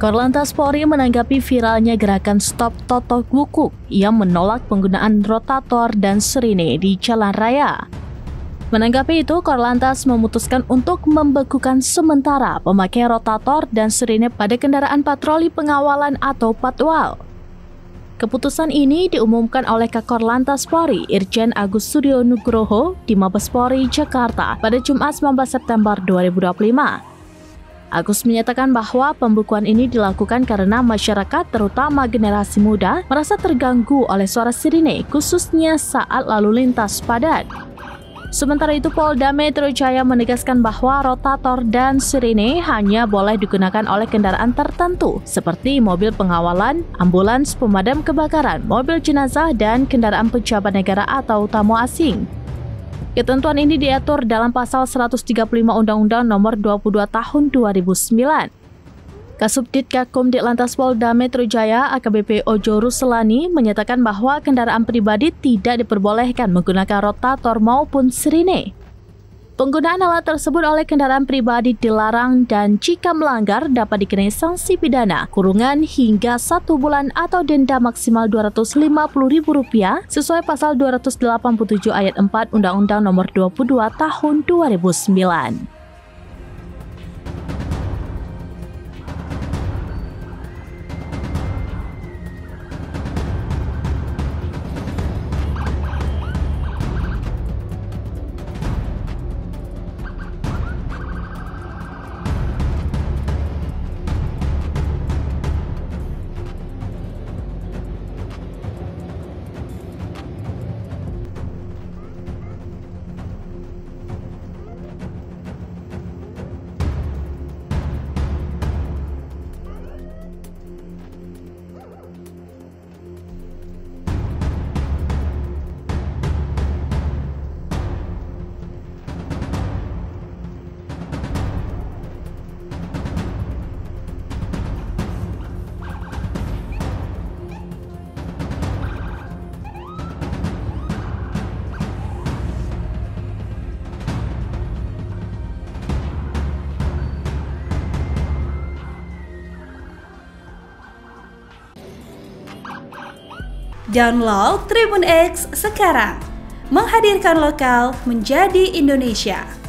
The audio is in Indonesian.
Korlantas Polri menanggapi viralnya gerakan Stop Totok Gukuk yang menolak penggunaan rotator dan sirine di jalan raya. Menanggapi itu, Korlantas memutuskan untuk membekukan sementara pemakai rotator dan sirine pada kendaraan patroli pengawalan atau patwal. Keputusan ini diumumkan oleh Kakor Lantas Polri Irjen Agus Suryo Nugroho di Mabes Polri Jakarta pada Jumat 19 September 2025. Agus menyatakan bahwa pembekuan ini dilakukan karena masyarakat, terutama generasi muda, merasa terganggu oleh suara sirine, khususnya saat lalu lintas padat. Sementara itu, Polda Metro Jaya menegaskan bahwa rotator dan sirine hanya boleh digunakan oleh kendaraan tertentu, seperti mobil pengawalan, ambulans, pemadam kebakaran, mobil jenazah, dan kendaraan pejabat negara atau tamu asing. Ketentuan ini diatur dalam pasal 135 Undang-Undang Nomor 22 Tahun 2009. Kasubdit Gakum Ditlantas Polda Metro Jaya AKBP Ojo Ruslani menyatakan bahwa kendaraan pribadi tidak diperbolehkan menggunakan rotator maupun sirine. Penggunaan alat tersebut oleh kendaraan pribadi dilarang dan jika melanggar dapat dikenai sanksi pidana, kurungan hingga 1 bulan atau denda maksimal Rp250.000 sesuai pasal 287 ayat 4 Undang-Undang Nomor 22 Tahun 2009. Download Tribun X sekarang, menghadirkan lokal menjadi Indonesia.